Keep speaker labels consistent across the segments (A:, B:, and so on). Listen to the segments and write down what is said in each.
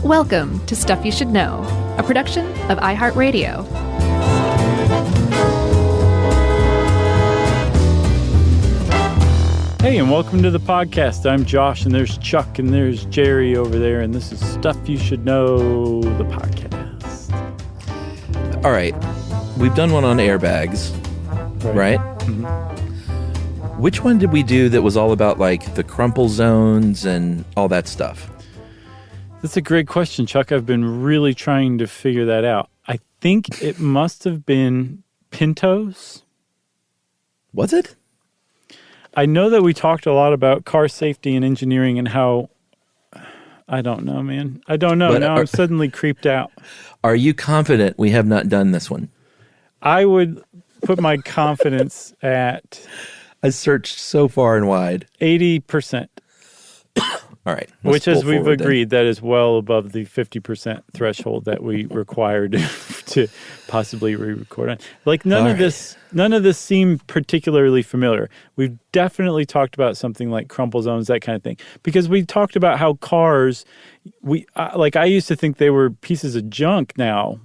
A: Welcome to Stuff You Should Know, a production of iHeartRadio.
B: Hey, and welcome to the podcast. I'm Josh, and there's Chuck, and there's Jerry over there, and this is Stuff You Should Know, the podcast.
C: All right. We've done one on airbags, right?
B: Mm-hmm.
C: Which one did we do that was all about, like, the crumple zones and all that stuff?
B: That's a great question, Chuck. I've been really trying to figure that out. I think it must have been Pintos.
C: Was it?
B: I know that we talked a lot about car safety and engineering and how... I don't know, man. I don't know. But now I'm suddenly creeped out.
C: Are you confident we have not done this one?
B: I would put my confidence at...
C: I searched so far and wide.
B: 80%.
C: All right.
B: Which, as we've agreed, that is well above the 50% threshold that we required to possibly re-record on. Like, none of this seemed particularly familiar. We've definitely talked about something like crumple zones, that kind of thing, because we talked about how cars, I used to think they were pieces of junk now,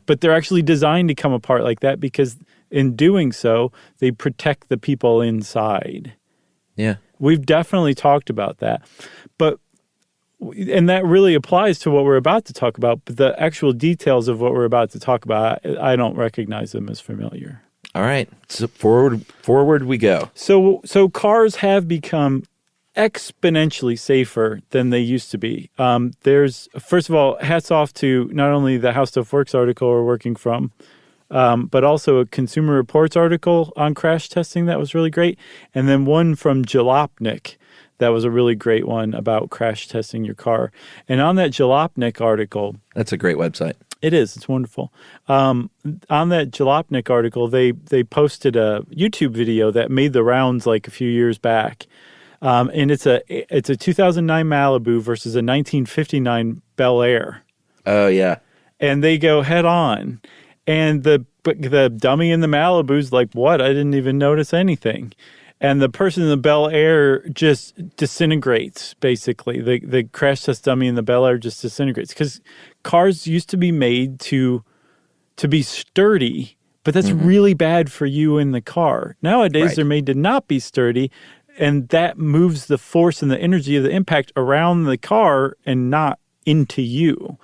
B: but they're actually designed to come apart like that because in doing so, they protect the people inside.
C: Yeah.
B: We've definitely talked about that. And that really applies to what we're about to talk about, but the actual details of what we're about to talk about, I don't recognize them as familiar.
C: All right. So forward we go.
B: So cars have become exponentially safer than they used to be. There's, first of all, hats off to not only the How Stuff Works article we're working from, but also a Consumer Reports article on crash testing that was really great. And then one from Jalopnik that was a really great one about crash testing your car. And on that Jalopnik article...
C: That's a great website.
B: It is. It's wonderful. On that Jalopnik article, they posted a YouTube video that made the rounds like a few years back. And it's a 2009 Malibu versus a 1959 Bel Air.
C: Oh, yeah.
B: And they go head on. And the dummy in the Malibu's like, what? I didn't even notice anything. And the person in the Bel Air just disintegrates, basically. The crash test dummy in the Bel Air just disintegrates. Because cars used to be made to be sturdy, but that's really bad for you in the car. Nowadays, they're made to not be sturdy, and that moves the force and the energy of the impact around the car and not into you.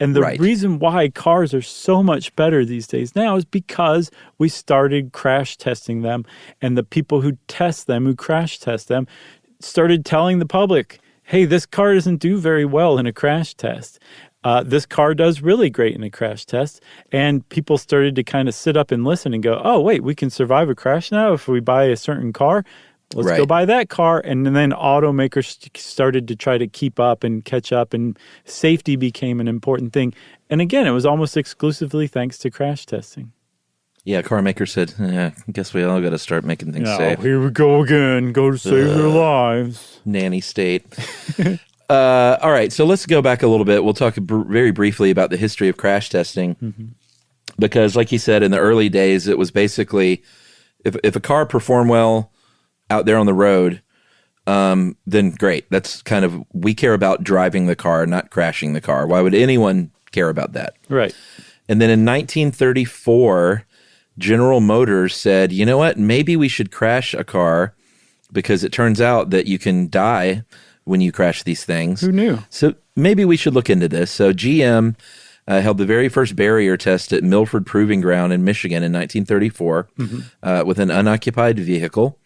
B: And the reason why cars are so much better these days now is because we started crash testing them, and the people who test them, who crash test them, started telling the public, hey, this car doesn't do very well in a crash test. This car does really great in a crash test. And people started to kind of sit up and listen and go, oh, wait, we can survive a crash now if we buy a certain car. Let's go buy that car. And then automakers started to try to keep up and catch up, and safety became an important thing. And again, it was almost exclusively thanks to crash testing.
C: Yeah, car makers said, I guess we all got to start making things safe.
B: Here we go again. Go to save their lives.
C: Nanny state. All right, so let's go back a little bit. We'll talk very briefly about the history of crash testing. Because like you said, in the early days, it was basically, if a car performed well out there on the road, then great. That's kind of, we care about driving the car, not crashing the car. Why would anyone care about that?
B: Right.
C: And then in 1934, General Motors said, you know what, maybe we should crash a car because it turns out that you can die when you crash these things.
B: Who knew?
C: So maybe we should look into this. So GM held the very first barrier test at Milford Proving Ground in Michigan in 1934 with an unoccupied vehicle.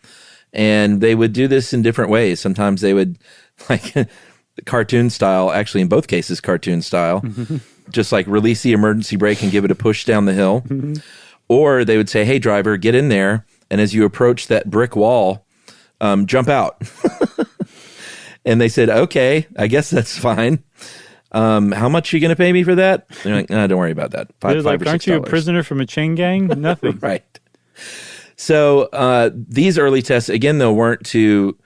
C: And they would do this in different ways. Sometimes they would, like cartoon style, actually in both cases cartoon style, just like release the emergency brake and give it a push down the hill. Or they would say, hey, driver, get in there. And as you approach that brick wall, jump out. And they said, okay, I guess that's fine. How much are you going to pay me for that? They're like, don't worry about that. $5 or $6.
B: Aren't you a prisoner from a chain gang? Nothing.
C: Right. So these early tests, again, though, weren't to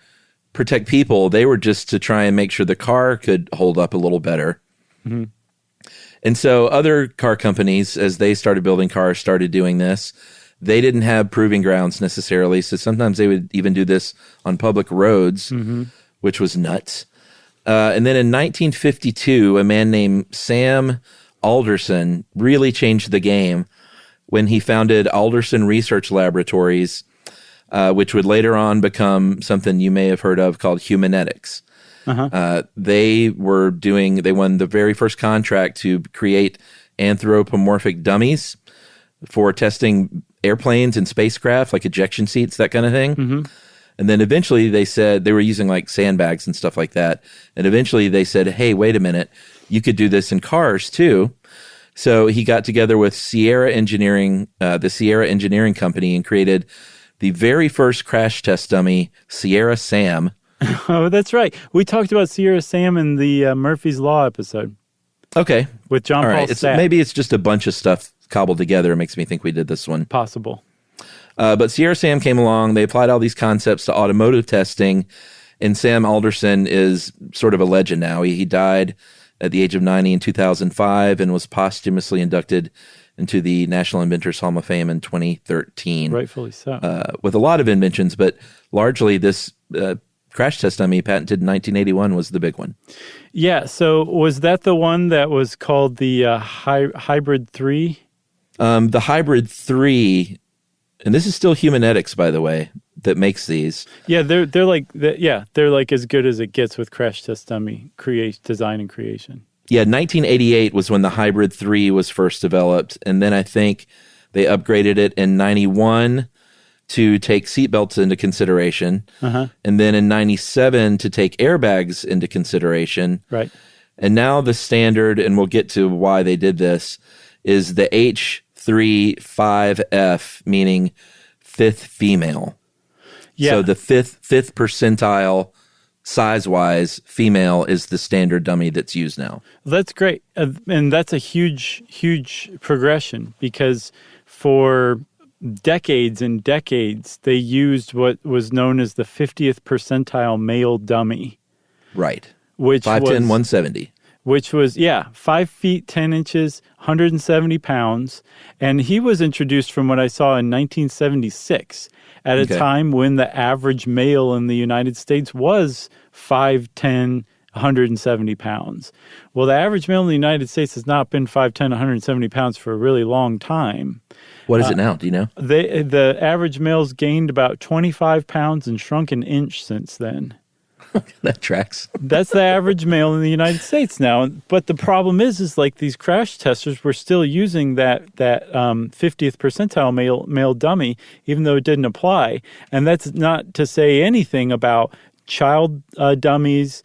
C: protect people. They were just to try and make sure the car could hold up a little better. And so other car companies, as they started building cars, started doing this. They didn't have proving grounds necessarily. So sometimes they would even do this on public roads, which was nuts. And then in 1952, a man named Sam Alderson really changed the game when he founded Alderson Research Laboratories, which would later on become something you may have heard of called Humanetics. They won the very first contract to create anthropomorphic dummies for testing airplanes and spacecraft, like ejection seats, that kind of thing. And then eventually they said they were using like sandbags and stuff like that. And eventually they said, hey, wait a minute, you could do this in cars too. So he got together with Sierra Engineering, the Sierra Engineering Company, and created the very first crash test dummy, Sierra Sam.
B: Oh, that's right. We talked about Sierra Sam in the Murphy's Law episode.
C: Okay.
B: With John Paul Stapp.
C: Maybe it's just a bunch of stuff cobbled together. It makes me think we did this one.
B: Possible.
C: But Sierra Sam came along. They applied all these concepts to automotive testing. And Sam Alderson is sort of a legend now. He died at the age of 90 in 2005 and was posthumously inducted into the National Inventors Hall of Fame in 2013.
B: Rightfully so.
C: With a lot of inventions, but largely this crash test dummy patented in 1981 was the big one.
B: Yeah. So was that the one that was called the Hybrid 3?
C: The Hybrid 3, and this is still Humanetics, by the way, that makes these.
B: Yeah, they're like as good as it gets with crash test dummy design and creation.
C: Yeah, 1988 was when the Hybrid 3 was first developed, and then I think they upgraded it in 91 to take seatbelts into consideration, and then in 97 to take airbags into consideration.
B: Right.
C: And now the standard, and we'll get to why they did this, is the H35F, meaning fifth female.
B: Yeah.
C: So the fifth percentile size-wise female is the standard dummy that's used now.
B: That's great. And that's a huge progression, because for decades and decades, they used what was known as the 50th percentile male dummy.
C: Right.
B: Which
C: 5'10", 170.
B: Which was, 5 feet, 10 inches, 170 pounds. And he was introduced, from what I saw, in 1976, at a time when the average male in the United States was 5'10", 170 pounds. Well, the average male in the United States has not been 5'10", 170 pounds for a really long time.
C: What is it now? Do you know?
B: The average male's gained about 25 pounds and shrunk an inch since then.
C: That tracks.
B: That's the average male in the United States now. But the problem is like these crash testers were still using that 50th percentile male dummy, even though it didn't apply. And that's not to say anything about child dummies,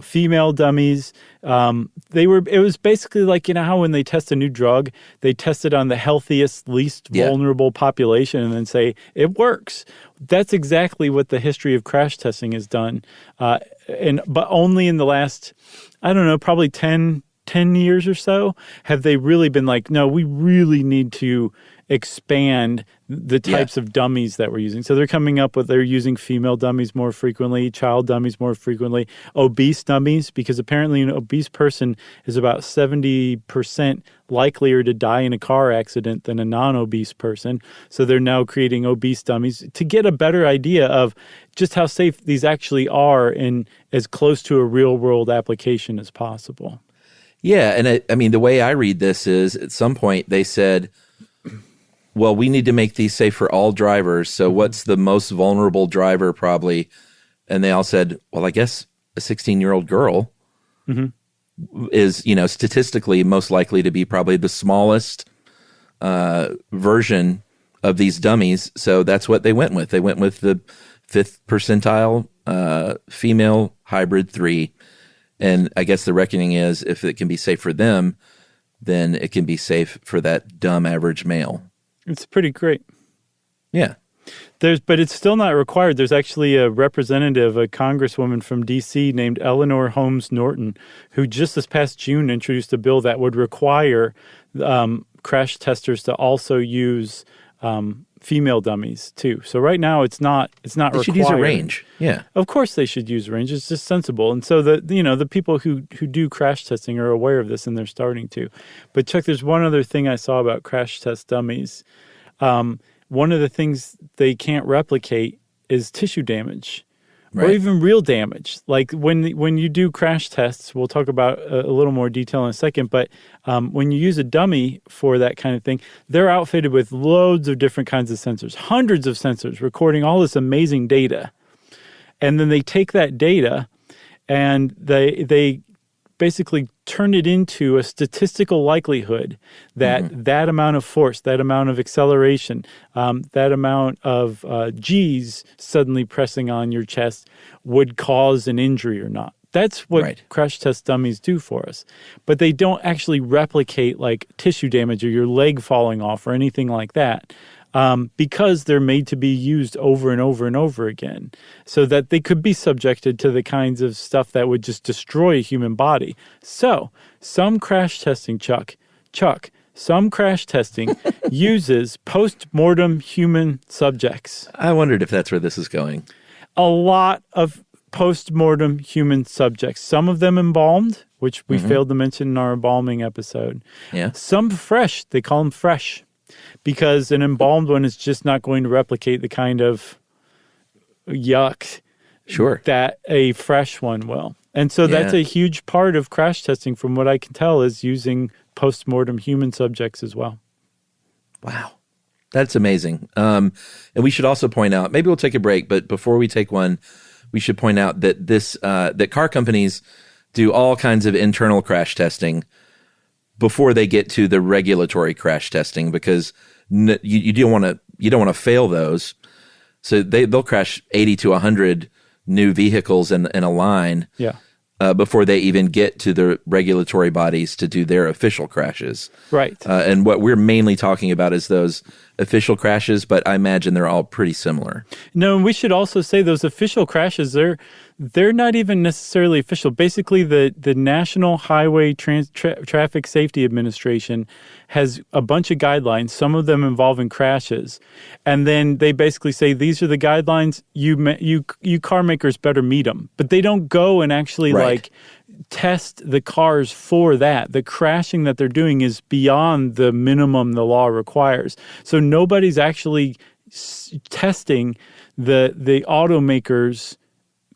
B: female dummies. It was basically like, you know how when they test a new drug, they test it on the healthiest, least vulnerable population and then say it works. That's exactly what the history of crash testing has done. But only in the last, I don't know, probably 10 years or so have they really been like, no, we really need to expand the types of dummies that we're using. So they're using female dummies more frequently, child dummies more frequently, obese dummies, because apparently an obese person is about 70% likelier to die in a car accident than a non-obese person. So they're now creating obese dummies to get a better idea of just how safe these actually are and as close to a real world application as possible.
C: Yeah, and I mean, the way I read this is at some point they said, well, we need to make these safe for all drivers. So what's the most vulnerable driver probably? And they all said, well, I guess a 16-year-old girl is, statistically most likely to be probably the smallest version of these dummies. So that's what they went with. They went with the 5th percentile female hybrid 3. And I guess the reckoning is if it can be safe for them, then it can be safe for that dumb average male.
B: It's pretty great.
C: Yeah.
B: But it's still not required. There's actually a representative, a congresswoman from D.C. named Eleanor Holmes Norton, who just this past June introduced a bill that would require crash testers to also use female dummies too. So right now it's not required.
C: They should use a range. Yeah.
B: Of course they should use a range. It's just sensible. And so the people who do crash testing are aware of this and they're starting to. But Chuck, there's one other thing I saw about crash test dummies. One of the things they can't replicate is tissue damage. or even real damage. Like when you do crash tests, we'll talk about a little more detail in a second, but when you use a dummy for that kind of thing, they're outfitted with loads of different kinds of sensors, hundreds of sensors recording all this amazing data. And then they take that data and they basically turn it into a statistical likelihood that that amount of force, that amount of acceleration, that amount of G's suddenly pressing on your chest would cause an injury or not. That's what crash test dummies do for us. But they don't actually replicate like tissue damage or your leg falling off or anything like that. Because they're made to be used over and over and over again, so that they could be subjected to the kinds of stuff that would just destroy a human body. So, some crash testing, Chuck, some crash testing uses post-mortem human subjects.
C: I wondered if that's where this is going.
B: A lot of post-mortem human subjects. Some of them embalmed, which we failed to mention in our embalming episode.
C: Yeah.
B: Some fresh. They call them fresh. Because an embalmed one is just not going to replicate the kind of yuck that a fresh one will. And so that's a huge part of crash testing, from what I can tell, is using post-mortem human subjects as well.
C: Wow. That's amazing. And we should also point out, maybe we'll take a break, but before we take one, we should point out that that car companies do all kinds of internal crash testing before they get to the regulatory crash testing, because you don't want to fail those. So they'll crash 80 to 100 new vehicles in a line before they even get to the regulatory bodies to do their official crashes.
B: Right.
C: And what we're mainly talking about is those official crashes, but I imagine they're all pretty similar.
B: No, and we should also say those official crashes, they're not even necessarily official. Basically, the National Highway Traffic Safety Administration has a bunch of guidelines, some of them involving crashes. And then they basically say, these are the guidelines, you car makers better meet them. But they don't go and actually test the cars for that. The crashing that they're doing is beyond the minimum the law requires. So nobody's actually testing the automakers'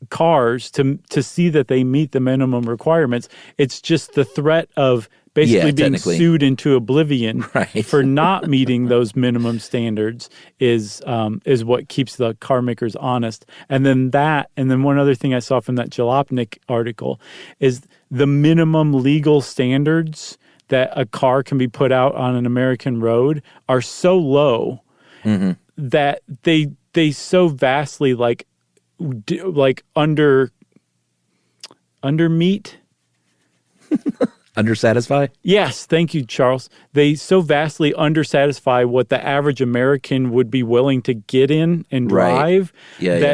B: cars to see that they meet the minimum requirements. It's just the threat of basically being sued into oblivion for not meeting those minimum standards is what keeps the car makers honest. And then one other thing I saw from that Jalopnik article is the minimum legal standards that a car can be put out on an American road are so low that they so vastly undermeet.
C: Undersatisfy?
B: Yes, thank you, Charles. They so vastly undersatisfy what the average American would be willing to get in and drive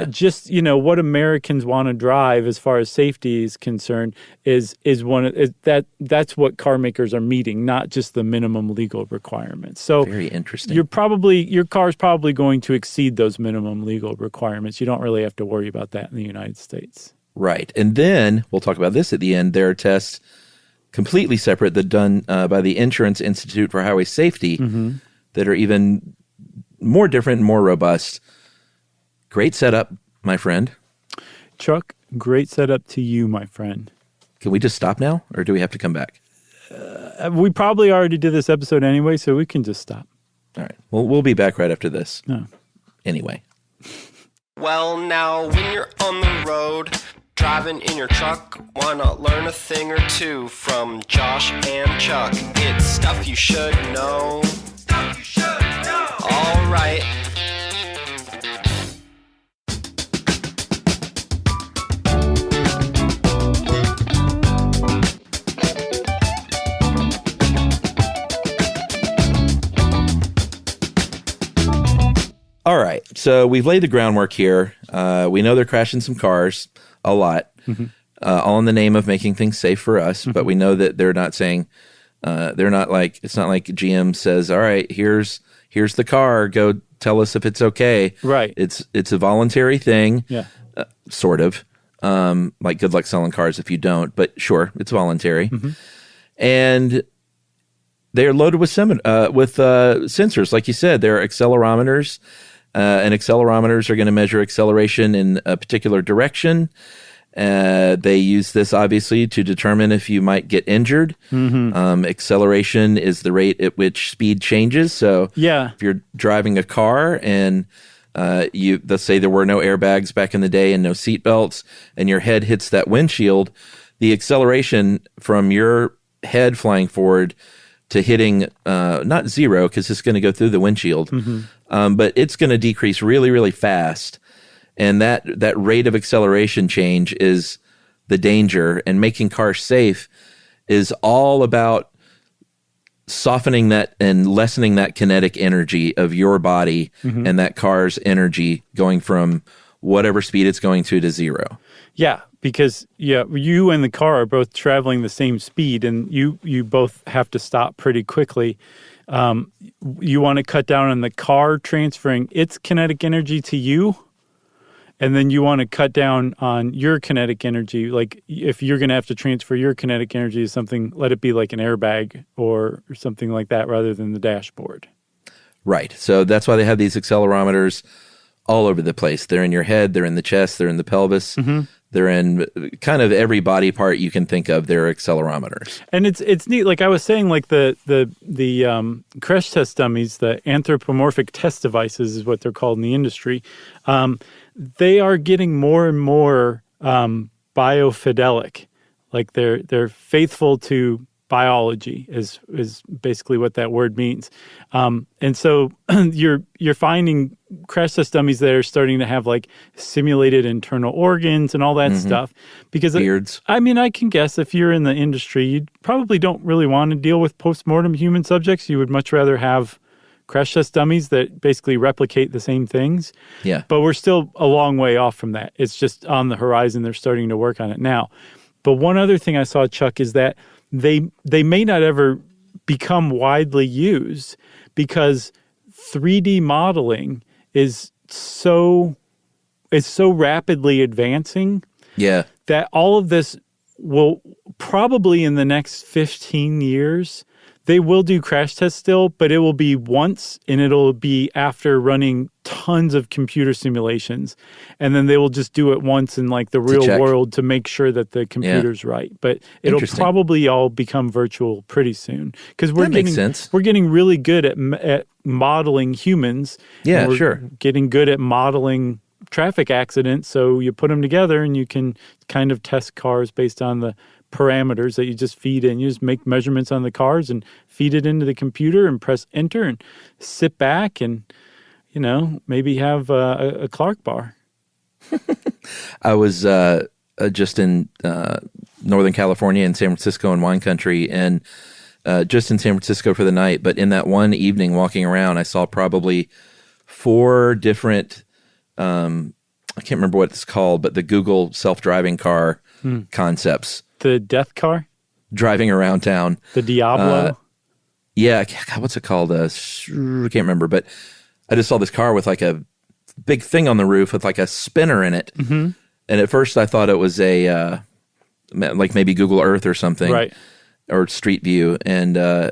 B: just, what Americans want to drive as far as safety is concerned is that's what car makers are meeting, not just the minimum legal requirements. So
C: very interesting.
B: Your car's probably going to exceed those minimum legal requirements. You don't really have to worry about that in the United States.
C: Right. And then we'll talk about this at the end. There are tests completely separate that done by the Insurance Institute for Highway Safety that are even more different and more robust. Great setup, my friend.
B: Chuck, great setup to you, my friend.
C: Can we just stop now, or do we have to come back?
B: We probably already did this episode anyway, so we can just stop.
C: All right. Well, we'll be back right after this.
B: No.
C: Anyway.
D: Well, now, when you're on the road, driving in your truck, why not learn a thing or two from Josh and Chuck? It's stuff you should know. Stuff you should know. All right.
C: All right. So we've laid the groundwork here. We know they're crashing some cars a lot, all in the name of making things safe for us. But we know that they're not saying, it's not like GM says, all right, here's the car, go tell us if it's okay.
B: Right.
C: It's a voluntary thing.
B: Yeah.
C: Sort of. Like good luck selling cars if you don't, but sure, it's voluntary. And they're loaded with sensors. Like you said, there are accelerometers. And accelerometers are going to measure acceleration in a particular direction. They use this obviously to determine if you might get injured. Acceleration is the rate at which speed changes. So if you're driving a car and let's say there were no airbags back in the day and no seat belts, and your head hits that windshield, the acceleration from your head flying forward to hitting not zero, because it's going to go through the windshield, but it's going to decrease really, really fast. And that rate of acceleration change is the danger. And making cars safe is all about softening that and lessening that kinetic energy of your body and that car's energy going from whatever speed it's going to zero.
B: Yeah, because you and the car are both traveling the same speed, and you both have to stop pretty quickly. You want to cut down on the car transferring its kinetic energy to you, and then you want to cut down on your kinetic energy. Like if you're going to have to transfer your kinetic energy to something, let it be like an airbag or something like that rather than the dashboard.
C: Right. So that's why they have these accelerometers all over the place. They're in your head, they're in the chest, they're in the pelvis. They're in kind of every body part you can think of. They're accelerometers, and
B: it's neat. Like I was saying, like the crash test dummies, the anthropomorphic test devices is what they're called in the industry. They are getting more and more biofidelic. Like they're faithful to biology is basically what that word means. And so you're finding crash test dummies that are starting to have like simulated internal organs and all that stuff. Because
C: beards.
B: I mean, I can guess if you're in the industry, you probably don't really want to deal with post-mortem human subjects. You would much rather have crash test dummies that basically replicate the same things.
C: Yeah.
B: But we're still a long way off from that. It's just on the horizon. They're starting to work on it now. But one other thing I saw, Chuck, is that they may not ever become widely used because 3D modeling is so rapidly advancing that all of this will probably in the next 15 years, they will do crash tests still, but it will be once and it'll be after running tons of computer simulations. And then they will just do it once in like the real world to make sure that the computer's right. But it'll probably all become virtual pretty soon. Because we're getting really good at modeling humans.
C: Yeah,
B: we're getting good at modeling traffic accidents. So you put them together and you can kind of test cars based on the parameters that you just feed in. You just make measurements on the cars and feed it into the computer and press enter and sit back and, maybe have a Clark bar.
C: I was just in Northern California in San Francisco in wine country, and just in San Francisco for the night. But in that one evening walking around, I saw probably 4 different, I can't remember what it's called, but the Google self-driving car concepts.
B: The death car?
C: Driving around town.
B: The Diablo?
C: Yeah. God, what's it called? I can't remember, but I just saw this car with like a big thing on the roof with like a spinner in it. And at first I thought it was like maybe Google Earth or something.
B: Right.
C: Or Street View. And I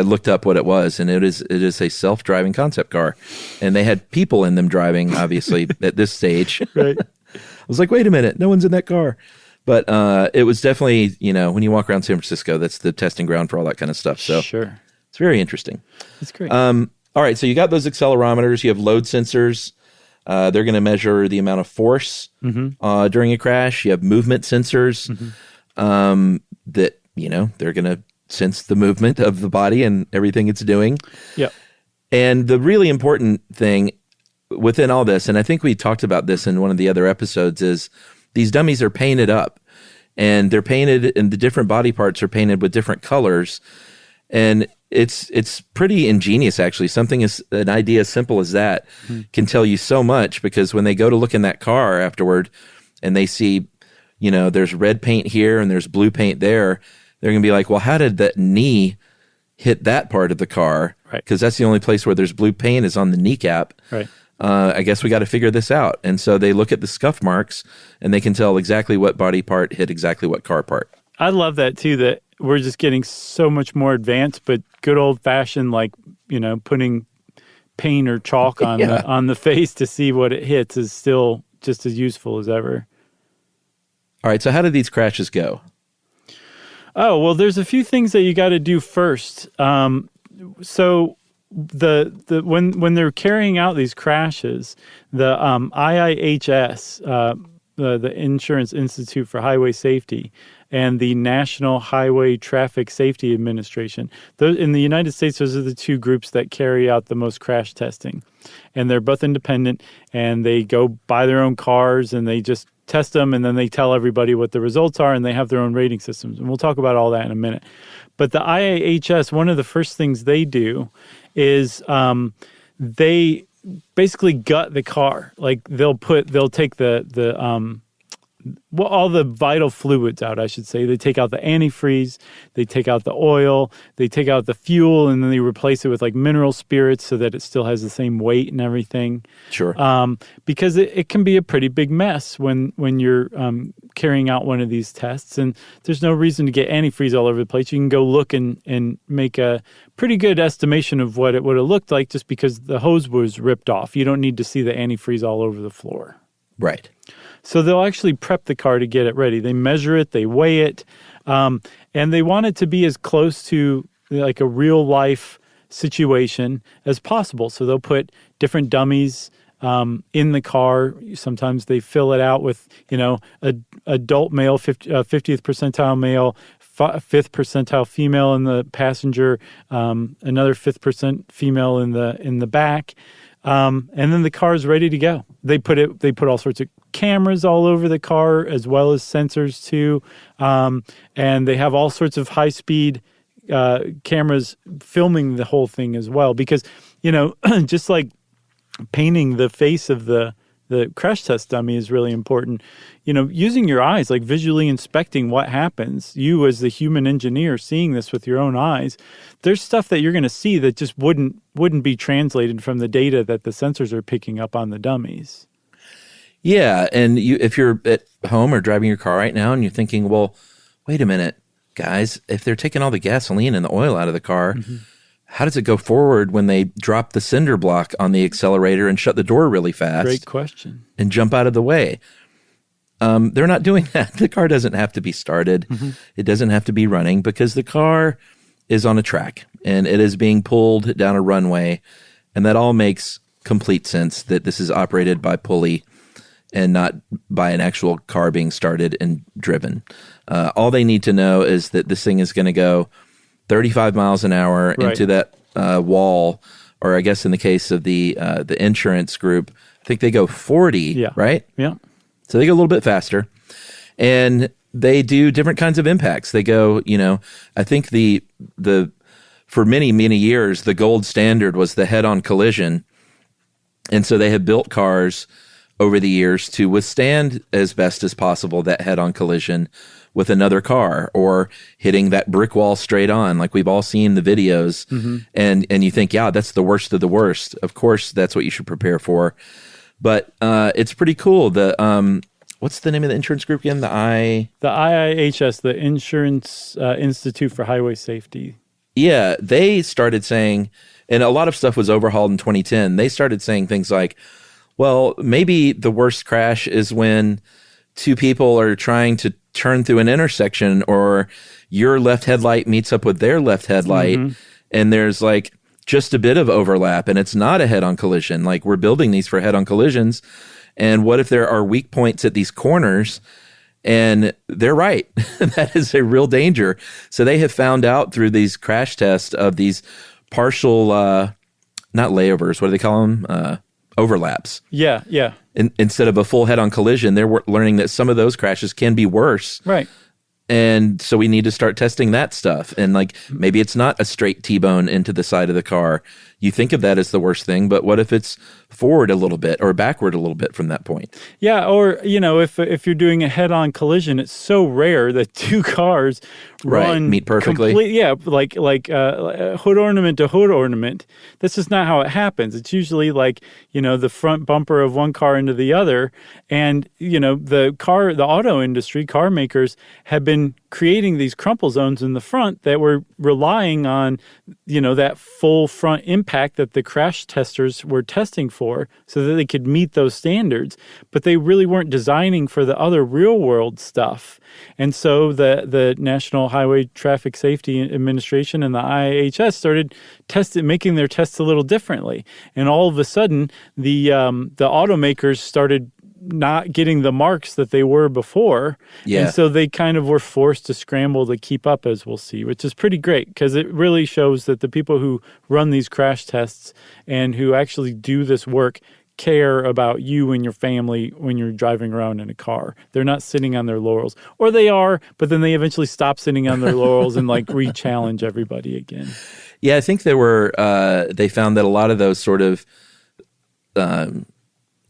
C: looked up what it was, and it is a self-driving concept car. And they had people in them driving, obviously, at this stage.
B: Right.
C: I was like, wait a minute, no one's in that car. But it was definitely, when you walk around San Francisco, that's the testing ground for all that kind of stuff. So it's very interesting.
B: That's great.
C: All right, so you got those accelerometers. You have load sensors. They're going to measure the amount of force during a crash. You have movement sensors that, they're going to sense the movement of the body and everything it's doing.
B: Yeah. And
C: the really important thing within all this, and I think we talked about this in one of the other episodes, is these dummies are painted up, and they're painted, and the different body parts are painted with different colors. And it's pretty ingenious, actually. An idea as simple as that can tell you so much, because when they go to look in that car afterward and they see, there's red paint here and there's blue paint there, they're going to be like, well, how did that knee hit that part of the car?
B: Right.
C: Because that's the only place where there's blue paint is on the kneecap.
B: Right.
C: I guess we got to figure this out. And so they look at the scuff marks and they can tell exactly what body part hit exactly what car part.
B: I love that too, that we're just getting so much more advanced, but good old fashioned, like, putting paint or chalk on the face to see what it hits is still just as useful as ever.
C: All right, so how did these crashes go?
B: Oh, well, there's a few things that you got to do first. So when they're carrying out these crashes, the IIHS, the Insurance Institute for Highway Safety, and the National Highway Traffic Safety Administration, in the United States, those are the two groups that carry out the most crash testing. And they're both independent, and they go buy their own cars, and they just test them, and then they tell everybody what the results are, and they have their own rating systems. And we'll talk about all that in a minute. But the IIHS, one of the first things they do is they basically gut the car. Like they'll take all the vital fluids out, I should say. They take out the antifreeze, they take out the oil, they take out the fuel, and then they replace it with like mineral spirits so that it still has the same weight and everything.
C: Sure.
B: Because it can be a pretty big mess when you're carrying out one of these tests, and there's no reason to get antifreeze all over the place. You can go look and make a pretty good estimation of what it would have looked like just because the hose was ripped off. You don't need to see the antifreeze all over the floor.
C: Right.
B: So they'll actually prep the car to get it ready. They measure it, they weigh it, and they want it to be as close to like a real life situation as possible. So they'll put different dummies in the car. Sometimes they fill it out with, adult male, 50th percentile male, 5th percentile female in the passenger, another 5th female in the back. And then the car is ready to go. They put all sorts of cameras all over the car as well as sensors too. And they have all sorts of high speed cameras filming the whole thing as well. Because, just like painting the face of the crash test dummy is really important. Using your eyes, like visually inspecting what happens, you as the human engineer seeing this with your own eyes, there's stuff that you're going to see that just wouldn't be translated from the data that the sensors are picking up on the dummies.
C: Yeah, and if you're at home or driving your car right now and you're thinking, well, wait a minute, guys, if they're taking all the gasoline and the oil out of the car, how does it go forward when they drop the cinder block on the accelerator and shut the door really fast?
B: Great question.
C: And jump out of the way? They're not doing that. The car doesn't have to be started. It doesn't have to be running because the car is on a track and it is being pulled down a runway. And that all makes complete sense that this is operated by pulley and not by an actual car being started and driven. All they need to know is that this thing is going to go 35 miles an hour into that wall, or I guess in the case of the insurance group, I think they go 40, right?
B: Yeah.
C: So they go a little bit faster, and they do different kinds of impacts. They go, I think the for many, many years, the gold standard was the head-on collision. And so they have built cars over the years to withstand as best as possible that head-on collision with another car or hitting that brick wall straight on, like we've all seen the videos. And you think, yeah, that's the worst of the worst. Of course, that's what you should prepare for. But it's pretty cool. What's the name of the insurance group again? The
B: IIHS, the Insurance Institute for Highway Safety.
C: Yeah, they started saying, and a lot of stuff was overhauled in 2010. They started saying things like, well, maybe the worst crash is when two people are trying to turn through an intersection, or your left headlight meets up with their left headlight, and there's like just a bit of overlap, and it's not a head-on collision. Like, we're building these for head-on collisions, and what if there are weak points at these corners? And they're right. That is a real danger. So they have found out through these crash tests of these partial, not layovers, what do they call them? Overlaps.
B: Yeah.
C: Instead of a full head-on collision, they're learning that some of those crashes can be worse.
B: Right.
C: And so we need to start testing that stuff. And like, maybe it's not a straight T-bone into the side of the car. You think of that as the worst thing, but what if it's forward a little bit or backward a little bit from that point? Yeah,
B: or, if you're doing a head-on collision, it's so rare that two cars
C: meet perfectly.
B: Like hood ornament to hood ornament. That's just not how it happens. It's usually like, the front bumper of one car into the other. And, the auto industry, car makers have been been creating these crumple zones in the front that were relying on, that full front impact that the crash testers were testing for so that they could meet those standards. But they really weren't designing for the other real world stuff. And so the National Highway Traffic Safety Administration and the IHS started making their tests a little differently. And all of a sudden, the automakers started not getting the marks that they were before.
C: Yeah.
B: And so they kind of were forced to scramble to keep up, as we'll see, which is pretty great because it really shows that the people who run these crash tests and who actually do this work care about you and your family when you're driving around in a car. They're not sitting on their laurels. Or they are, but then they eventually stop sitting on their laurels and re-challenge everybody again.
C: Yeah, I think they found that a lot of those sort of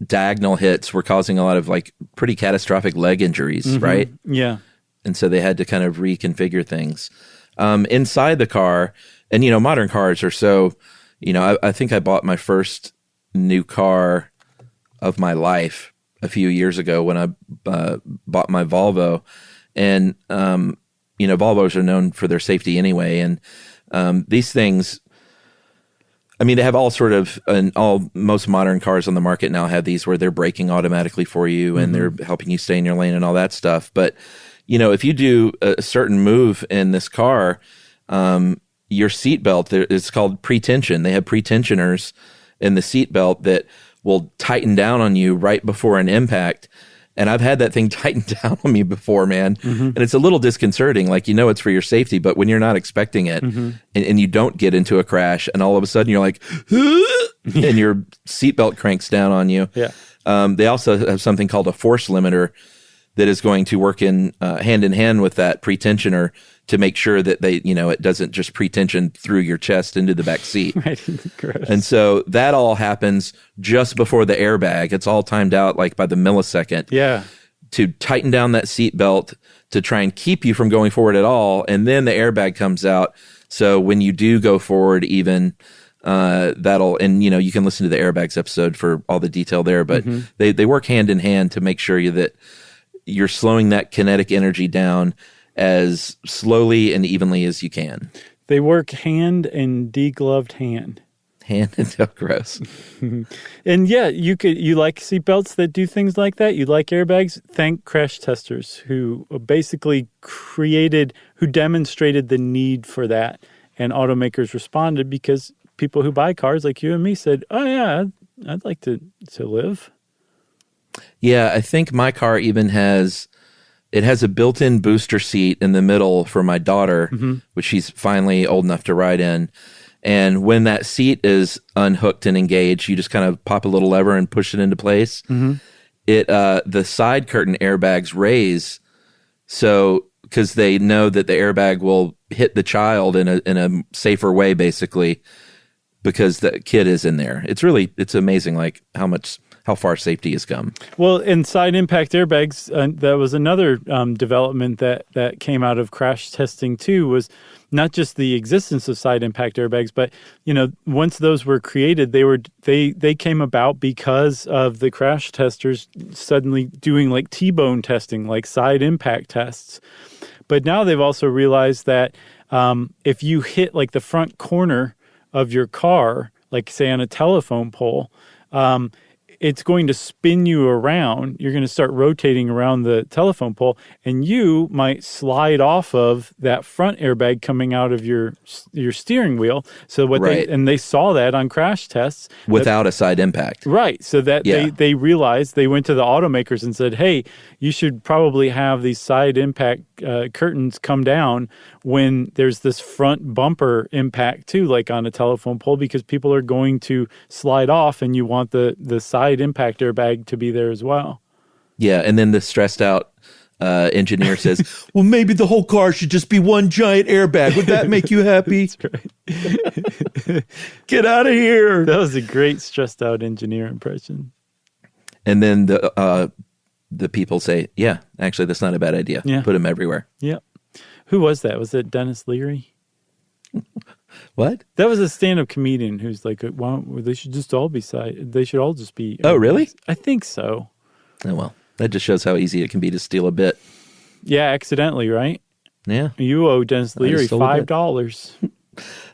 C: diagonal hits were causing a lot of pretty catastrophic leg injuries, right?
B: Yeah.
C: And so they had to kind of reconfigure things. Inside the car, and modern cars are so, I think I bought my first new car of my life a few years ago when I bought my Volvo. And, Volvos are known for their safety anyway. And these things, they have all sort of, most modern cars on the market now have these where they're braking automatically for you and they're helping you stay in your lane and all that stuff. But, if you do a certain move in this car, your seatbelt, it's called pretension. They have pretensioners in the seatbelt that will tighten down on you right before an impact. And I've had that thing tightened down on me before, man. And it's a little disconcerting. It's for your safety, but when you're not expecting it and you don't get into a crash and all of a sudden you're like, and your seatbelt cranks down on you.
B: Yeah.
C: They also have something called a force limiter that is going to work in hand with that pretensioner to make sure that it doesn't just pretension through your chest into the back seat.
B: Right. Gross.
C: And so that all happens just before the airbag. It's all timed out by the millisecond.
B: Yeah.
C: To tighten down that seat belt to try and keep you from going forward at all. And then the airbag comes out. So when you do go forward, even that'll, and you can listen to the airbags episode for all the detail there, but they work hand in hand to make sure that you're slowing that kinetic energy down as slowly and evenly as you can.
B: They work hand and degloved hand.
C: Hand and gross.
B: And yeah, you like seatbelts that do things like that. You like airbags. Thank crash testers who basically who demonstrated the need for that. And automakers responded because people who buy cars like you and me said, "Oh yeah, I'd like to live."
C: Yeah, I think my car even has a built-in booster seat in the middle for my daughter, which she's finally old enough to ride in. And when that seat is unhooked and engaged, you just kind of pop a little lever and push it into place. The side curtain airbags raise, so because they know that the airbag will hit the child in a safer way, basically, because the kid is in there. It's amazing, how far safety has come.
B: Well, in side impact airbags, that was another development that came out of crash testing too, was not just the existence of side impact airbags, but once those were created, they came about because of the crash testers suddenly doing T-bone testing, side impact tests. But now they've also realized that if you hit the front corner of your car, say on a telephone pole, it's going to spin you around. You're going to start rotating around the telephone pole, and you might slide off of that front airbag coming out of your steering wheel. So they saw that on crash tests
C: without a side impact.
B: Right. So that they realized, they went to the automakers and said, "Hey, you should probably have these side impact curtains come down when there's this front bumper impact too, like on a telephone pole, because people are going to slide off, and you want the side impact airbag to be there as well."
C: Yeah, and then the stressed out engineer says, "Well, maybe the whole car should just be one giant airbag. Would that make you happy?"
B: That's right.
C: Get out of here.
B: That was a great stressed out engineer impression.
C: And then the people say, "Yeah, actually, that's not a bad idea.
B: Yeah.
C: Put them everywhere."
B: Yeah. Who was that? Was it Dennis Leary?
C: What?
B: That was a stand-up comedian who's like, "Well, they should just all be they should all just be."
C: Oh, really?
B: I think so.
C: Oh, well, that just shows how easy it can be to steal a bit.
B: Yeah, accidentally, right?
C: Yeah.
B: You owe Dennis Leary $5.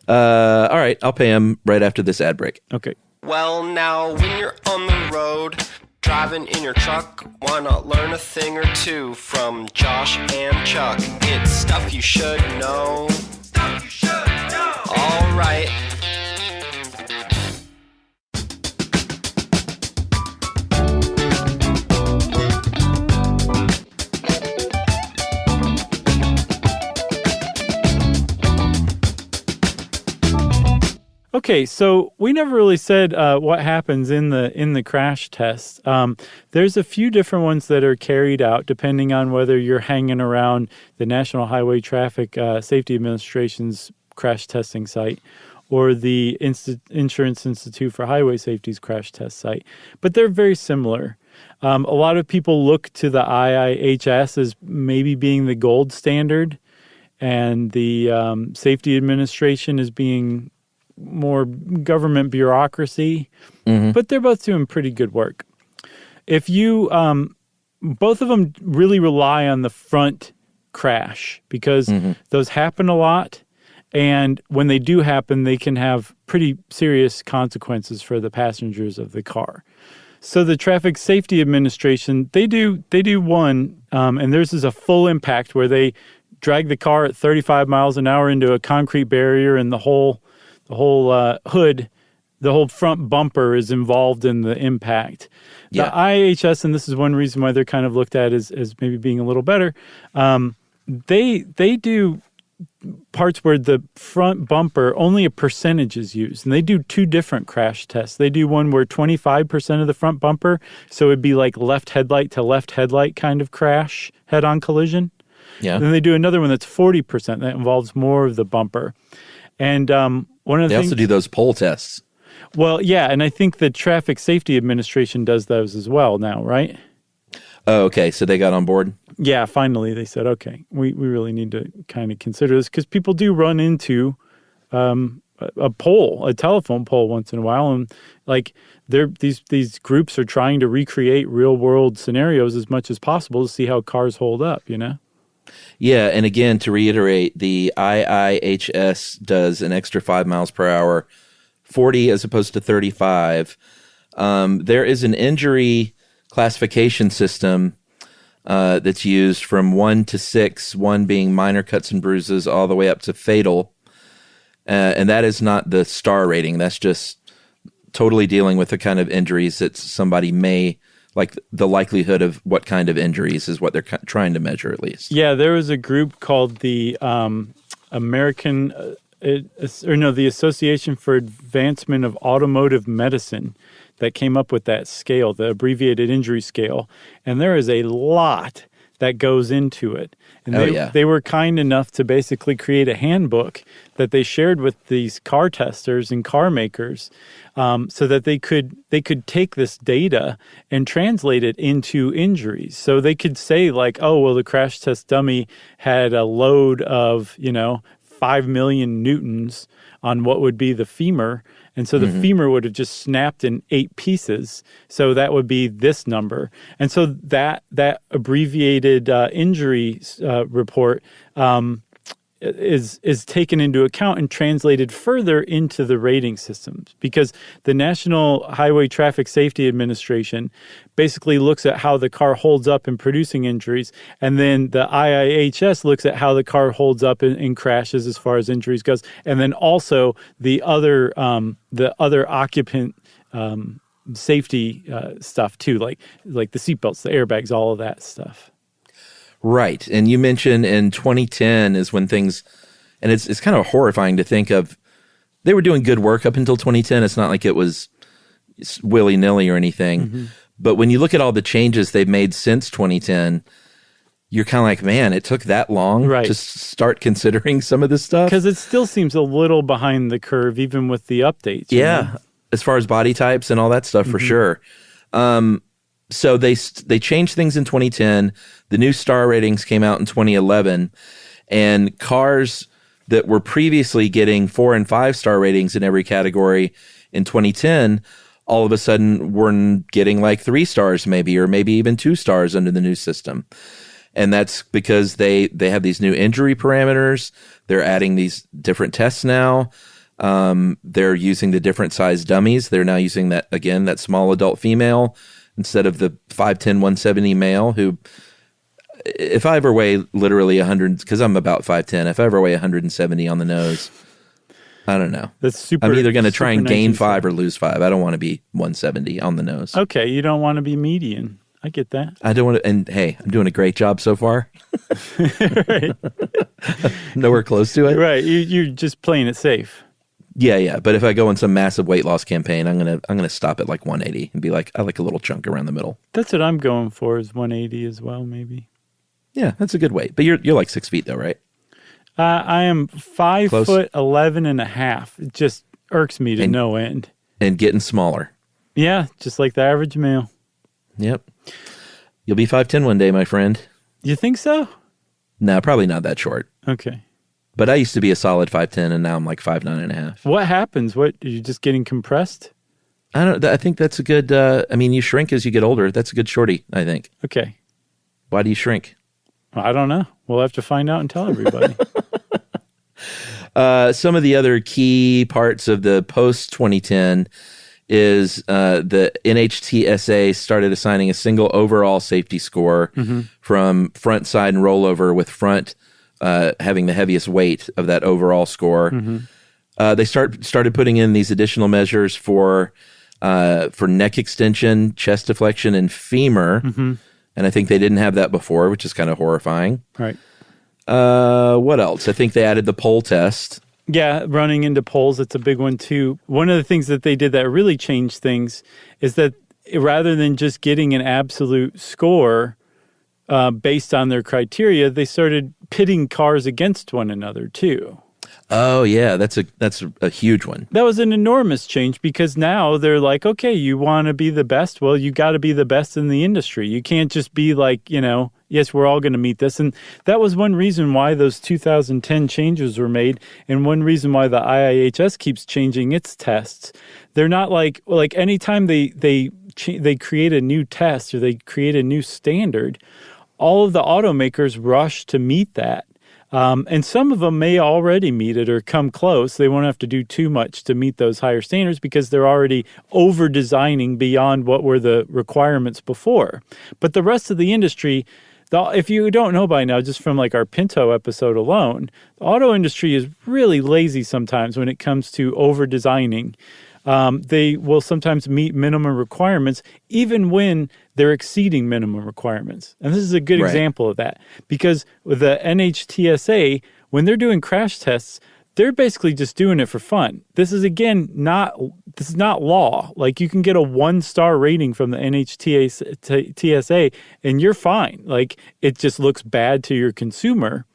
C: All right, I'll pay him right after this ad break.
B: Okay.
D: Well, now, when you're on the road, driving in your truck, why not learn a thing or two from Josh and Chuck? It's stuff you should know. Stuff you should know. All right.
B: Okay, so we never really said what happens in the crash test. There's a few different ones that are carried out depending on whether you're hanging around the National Highway Traffic Safety Administration's crash testing site or the Insurance Institute for Highway Safety's crash test site. But they're very similar. A lot of people look to the IIHS as maybe being the gold standard, and the Safety Administration as being more government bureaucracy, but they're both doing pretty good work. If you, both of them really rely on the front crash because those happen a lot. And when they do happen, they can have pretty serious consequences for the passengers of the car. So the Traffic Safety Administration, they do one, and theirs is a full impact where they drag the car at 35 miles an hour into a concrete barrier, and the whole hood, the whole front bumper is involved in the impact. The IHS, and this is one reason why they're kind of looked at as maybe being a little better, they do parts where the front bumper, only a percentage is used. And they do two different crash tests. They do one where 25% of the front bumper, so it'd be like left headlight to left headlight kind of crash, head-on collision.
C: Yeah.
B: And then they do another one that's 40%, that involves more of the bumper. And one of the
C: They
B: things,
C: also do those pole tests.
B: well, yeah, and I think the Traffic Safety Administration does those as well now, right?
C: Oh, okay. So they got on board?
B: Yeah, finally they said, okay, we really need to kind of consider this because people do run into a telephone pole once in a while, and like these groups are trying to recreate real world scenarios as much as possible to see how cars hold up, you know?
C: Yeah, and again, to reiterate, the IIHS does an extra 5 miles per hour, 40 as opposed to 35. There is an injury classification system that's used from 1 to 6, 1 being minor cuts and bruises all the way up to fatal. And that is not the star rating. That's just totally dealing with the kind of injuries that somebody may, like the likelihood of what kind of injuries is what they're trying to measure at least.
B: Yeah, there was a group called the the Association for Advancement of Automotive Medicine that came up with that scale, the abbreviated injury scale. And there is a lot that goes into it. And they were kind enough to basically create a handbook that they shared with these car testers and car makers so that they could take this data and translate it into injuries. So they could say like, oh, well, the crash test dummy had a load of, 5 million newtons on what would be the femur. And so the femur would have just snapped in 8 pieces. So that would be this number. And so that abbreviated injury report is taken into account and translated further into the rating systems, because the National Highway Traffic Safety Administration basically looks at how the car holds up in producing injuries, and then the IIHS looks at how the car holds up in crashes as far as injuries goes, and then also the other occupant safety stuff too, like the seatbelts, the airbags, all of that stuff.
C: Right. And you mentioned in 2010 is when things, and it's kind of horrifying to think of, they were doing good work up until 2010. It's not like it was willy-nilly or anything. But when you look at all the changes they've made since 2010, you're kind of like, man, it took that long to start considering some of this stuff?
B: Because it still seems a little behind the curve, even with the updates.
C: Yeah, as far as body types and all that stuff, for sure. So they changed things in 2010. The new star ratings came out in 2011, and cars that were previously getting 4 and 5 star ratings in every category in 2010, all of a sudden were getting like 3 stars maybe, or maybe even 2 stars under the new system. And that's because they have these new injury parameters. They're adding these different tests now. They're using the different size dummies. They're now using that small adult female instead of the 5'10", 170 male who, if I ever weigh literally 100, because I'm about 5'10", if I ever weigh 170 on the nose, I don't know.
B: That's super.
C: I'm either going to try and gain 5
B: or
C: or lose 5. I don't want to be 170 on the nose.
B: Okay, you don't want to be median. I get that.
C: I don't want to, and hey, I'm doing a great job so far.
B: Right.
C: Nowhere close to it.
B: Right. You're just playing it safe.
C: Yeah. But if I go on some massive weight loss campaign, I'm gonna stop at like 180 and be like, I like a little chunk around the middle.
B: That's what I'm going for, is 180 as well, maybe.
C: Yeah, that's a good weight. But you're like 6 feet though, right?
B: I am 5
C: Close.
B: foot 11 and a half. It just irks me to no end.
C: And getting smaller.
B: Yeah, just like the average male.
C: Yep. You'll be 5'10" one day, my friend.
B: You think so?
C: No, probably not that short.
B: Okay.
C: But I used to be a solid 5'10", and now I'm like 5'9" and a half.
B: What happens? What, are you just getting compressed?
C: I think that's a good. You shrink as you get older. That's a good shorty, I think.
B: Okay.
C: Why do you shrink?
B: I don't know. We'll have to find out and tell everybody.
C: Some of the other key parts of the post 2010 is the NHTSA started assigning a single overall safety score from front, side, and rollover, with front having the heaviest weight of that overall score. They started putting in these additional measures for neck extension, chest deflection, and femur. And I think they didn't have that before, which is kind of horrifying.
B: Right.
C: What else? I think they added the pole test.
B: Yeah, running into poles, that's a big one too. One of the things that they did that really changed things is that rather than just getting an absolute score based on their criteria, they started pitting cars against one another too.
C: Oh yeah, that's a huge one.
B: That was an enormous change, because now they're like, okay, you want to be the best? Well, you got to be the best in the industry. You can't just be like, yes, we're all going to meet this. And that was one reason why those 2010 changes were made, and one reason why the IIHS keeps changing its tests. They're not like anytime they create a new test or they create a new standard, all of the automakers rush to meet that. And some of them may already meet it or come close. They won't have to do too much to meet those higher standards because they're already over-designing beyond what were the requirements before. But the rest of the industry, if you don't know by now, just from like our Pinto episode alone, the auto industry is really lazy sometimes when it comes to over-designing. They will sometimes meet minimum requirements even when they're exceeding minimum requirements. And this is a good example of that, because with the NHTSA, when they're doing crash tests, they're basically just doing it for fun. This is not law. Like, you can get a 1-star rating from the NHTSA and you're fine. Like, it just looks bad to your consumer.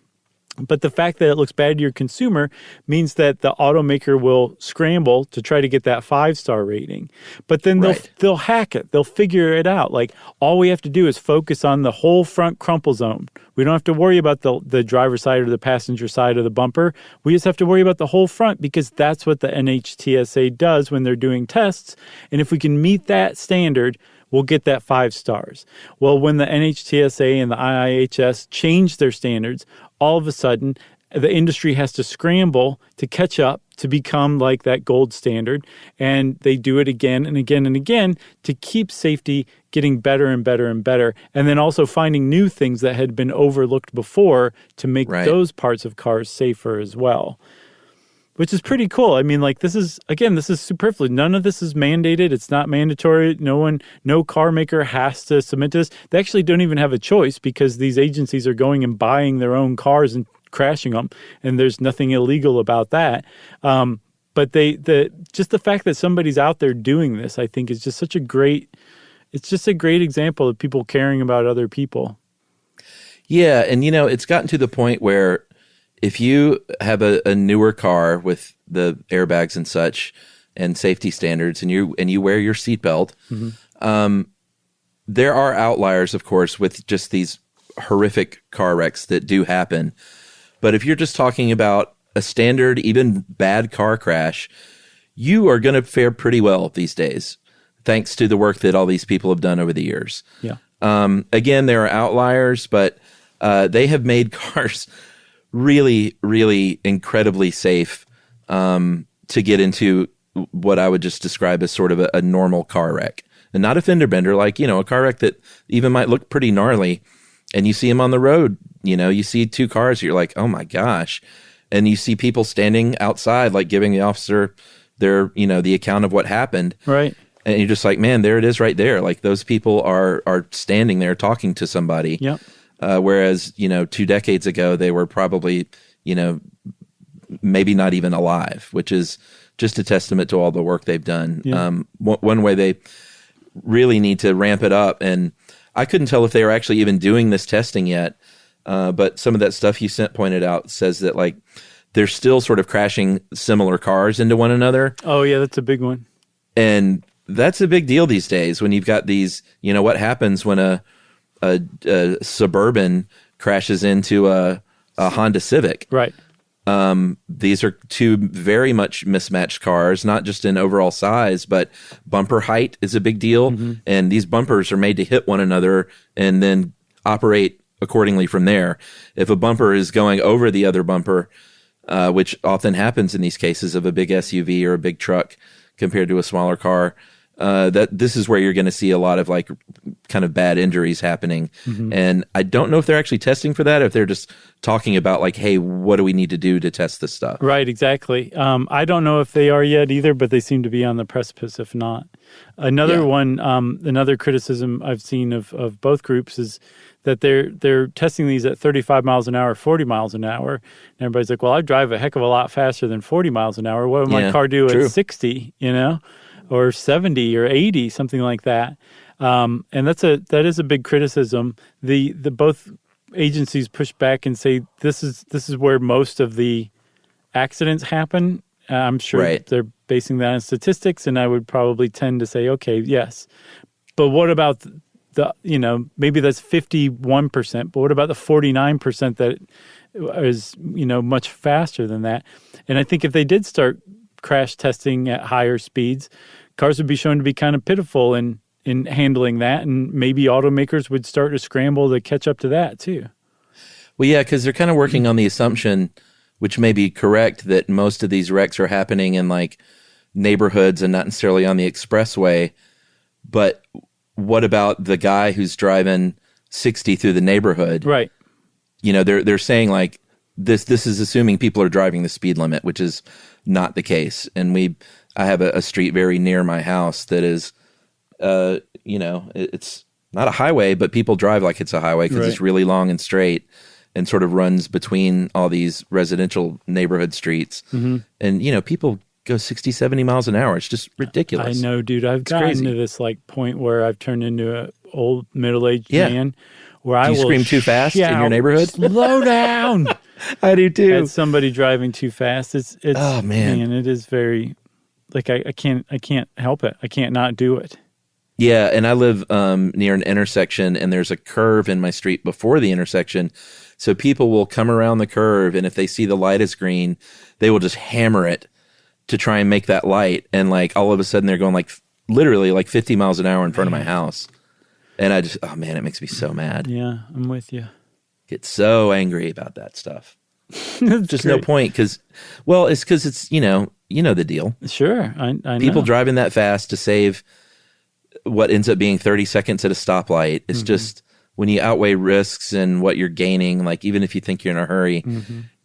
B: But the fact that it looks bad to your consumer means that the automaker will scramble to try to get that 5-star rating. But then they'll hack it. They'll figure it out. Like, all we have to do is focus on the whole front crumple zone. We don't have to worry about the driver's side or the passenger side of the bumper. We just have to worry about the whole front, because that's what the NHTSA does when they're doing tests. And if we can meet that standard, we'll get that 5 stars. Well, when the NHTSA and the IIHS change their standards, all of a sudden, the industry has to scramble to catch up to become like that gold standard. And they do it again and again and again to keep safety getting better and better and better. And then also finding new things that had been overlooked before to make those parts of cars safer as well. Which is pretty cool. I mean, like, this is superfluous. None of this is mandated. It's not mandatory. No car maker has to submit to this. They actually don't even have a choice, because these agencies are going and buying their own cars and crashing them, and there's nothing illegal about that. But just the fact that somebody's out there doing this, I think, is just a great example of people caring about other people.
C: Yeah, and it's gotten to the point where, if you have a newer car with the airbags and such and safety standards, and you wear your seatbelt, there are outliers, of course, with just these horrific car wrecks that do happen. But if you're just talking about a standard, even bad car crash, you are going to fare pretty well these days, thanks to the work that all these people have done over the years.
B: Yeah.
C: Again, there are outliers, but They have made cars really, really incredibly safe to get into what I would just describe as sort of a normal car wreck. And not a fender bender, like, a car wreck that even might look pretty gnarly. And you see them on the road, you see two cars, you're like, oh my gosh. And you see people standing outside, like giving the officer their, the account of what happened.
B: Right.
C: And you're just like, man, there it is right there. Like those people are standing there talking to somebody.
B: Yep.
C: Whereas, 2 decades ago, they were probably, maybe not even alive, which is just a testament to all the work they've done.
B: Yeah.
C: One way they really need to ramp it up, and I couldn't tell if they were actually even doing this testing yet, but some of that stuff you sent pointed out says that like they're still sort of crashing similar cars into one another.
B: Oh yeah, that's a big one.
C: And that's a big deal these days when you've got these, what happens when a Suburban crashes into a Honda Civic.
B: Right.
C: These are two very much mismatched cars, not just in overall size, but bumper height is a big deal. Mm-hmm. And these bumpers are made to hit one another and then operate accordingly from there. If a bumper is going over the other bumper, which often happens in these cases of a big SUV or a big truck compared to a smaller car, that this is where you're going to see a lot of like kind of bad injuries happening. Mm-hmm. And I don't know if they're actually testing for that, or if they're just talking about like, hey, what do we need to do to test this stuff?
B: Right, exactly. I don't know if they are yet either, but they seem to be on the precipice if not. Another one, another criticism I've seen of both groups is that they're testing these at 35 miles an hour, 40 miles an hour. And everybody's like, well, I drive a heck of a lot faster than 40 miles an hour. What would my car do at 60, or 70 or 80, something like that. And that is a big criticism. The both agencies push back and say this is where most of the accidents happen. I'm sure they're basing that on statistics, and I would probably tend to say, okay, yes. But what about maybe that's 51%, but what about the 49% that is, much faster than that? And I think if they did start crash testing at higher speeds, cars would be shown to be kind of pitiful in handling that, and maybe automakers would start to scramble to catch up to that too.
C: Well, yeah, because they're kind of working on the assumption, which may be correct, that most of these wrecks are happening in like neighborhoods and not necessarily on the expressway. But what about the guy who's driving 60 through the neighborhood?
B: Right.
C: They're saying like this is assuming people are driving the speed limit, which is not the case. And I have a street very near my house that is, it's not a highway, but people drive like it's a highway because it's really long and straight and sort of runs between all these residential neighborhood streets. Mm-hmm. And, people go 60, 70 miles an hour. It's just ridiculous.
B: I know, dude. I've gotten to this like point where I've turned into an old middle-aged man where I will
C: scream too fast in your neighborhood?
B: Slow down.
C: I do too.
B: At somebody driving too fast. It's
C: oh man,
B: it is very like I can't help it. I can't not do it.
C: Yeah, and I live near an intersection, and there's a curve in my street before the intersection. So people will come around the curve, and if they see the light is green, they will just hammer it to try and make that light. And like all of a sudden, they're going like literally like 50 miles an hour in front of my house. And I just, oh man, it makes me so mad.
B: Yeah, I'm with you.
C: Get so angry about that stuff. Just
B: great.
C: No point because it's you know the deal.
B: Sure, I know.
C: People driving that fast to save what ends up being 30 seconds at a stoplight. It's just when you outweigh risks and what you're gaining, like even if you think you're in a hurry,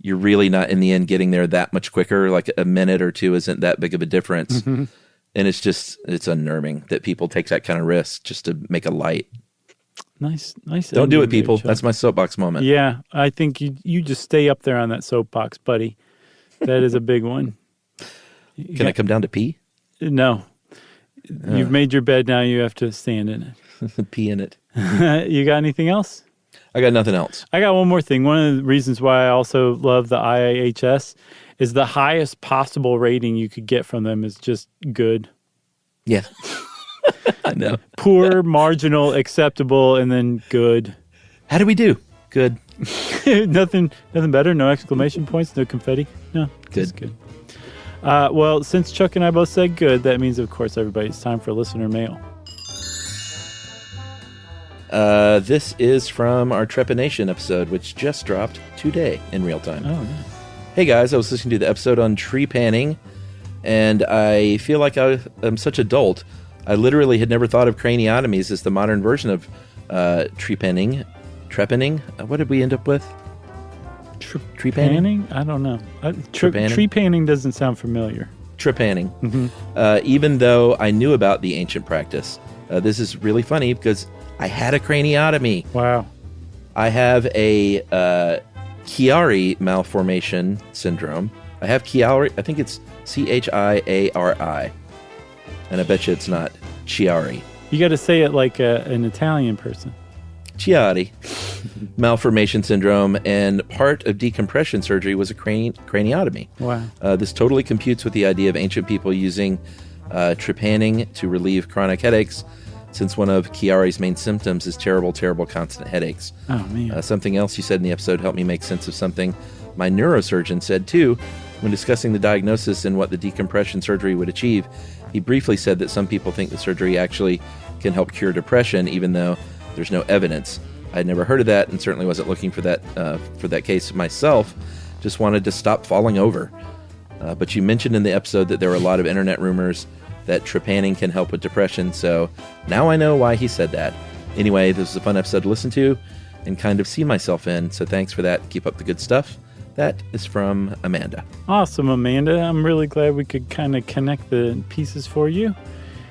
C: you're really not in the end getting there that much quicker. Like a minute or two isn't that big of a difference. Mm-hmm. And it's unnerving that people take that kind of risk just to make a light.
B: Nice.
C: Don't do it, people. That's my soapbox moment.
B: Yeah, I think you just stay up there on that soapbox, buddy. That is a big one.
C: Can I come down to pee?
B: No. You've made your bed, now you have to stand in it.
C: Pee in it.
B: You got anything else?
C: I got nothing else.
B: I got one more thing. One of the reasons why I also love the IIHS is the highest possible rating you could get from them is just good.
C: Yeah. I know.
B: Poor, marginal, acceptable, and then good.
C: How do we do? Good.
B: Nothing better? No exclamation points? No confetti? No.
C: Good.
B: Good. Well, since Chuck and I both said good, that means, of course, everybody, it's time for listener mail.
C: This is from our Trepanation episode, which just dropped today in real time.
B: Oh, nice.
C: Hey guys, I was listening to the episode on tree panning, and I feel like I am such a dolt. I literally had never thought of craniotomies as the modern version of tree panning. Trepanning? What did we end up with? Tree panning?
B: I don't know. Tree panning doesn't sound familiar.
C: Trepanning.
B: Mm-hmm.
C: Even though I knew about the ancient practice. This is really funny because I had a craniotomy.
B: Wow.
C: I have a Chiari malformation syndrome. I have Chiari. I think it's Chiari. And I bet you it's not Chiari.
B: You got to say it like an Italian person.
C: Chiari malformation syndrome, and part of decompression surgery was a craniotomy.
B: Wow.
C: This totally computes with the idea of ancient people using trepanning to relieve chronic headaches, since one of Chiari's main symptoms is terrible, terrible constant headaches.
B: Oh, man.
C: Something else you said in the episode helped me make sense of something my neurosurgeon said too. When discussing the diagnosis and what the decompression surgery would achieve, he briefly said that some people think the surgery actually can help cure depression, even though there's no evidence. I'd never heard of that and certainly wasn't looking for that case myself. Just wanted to stop falling over. But you mentioned in the episode that there were a lot of internet rumors that trepanning can help with depression, so now I know why he said that. Anyway, this was a fun episode to listen to and kind of see myself in, so thanks for that. Keep up the good stuff. That is from Amanda.
B: Awesome, Amanda. I'm really glad we could kind of connect the pieces for you.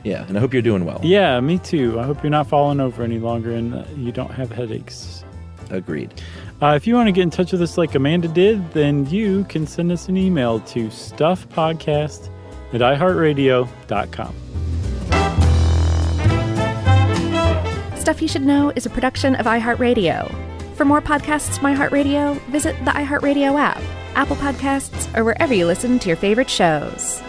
C: Yeah, and I hope you're doing well.
B: Yeah, me too. I hope you're not falling over any longer and you don't have headaches.
C: Agreed.
B: If you want to get in touch with us like Amanda did, then you can send us an email to stuffpodcast@iHeartRadio.com.
A: Stuff You Should Know is a production of iHeartRadio. For more podcasts from iHeartRadio, visit the iHeartRadio app, Apple Podcasts, or wherever you listen to your favorite shows.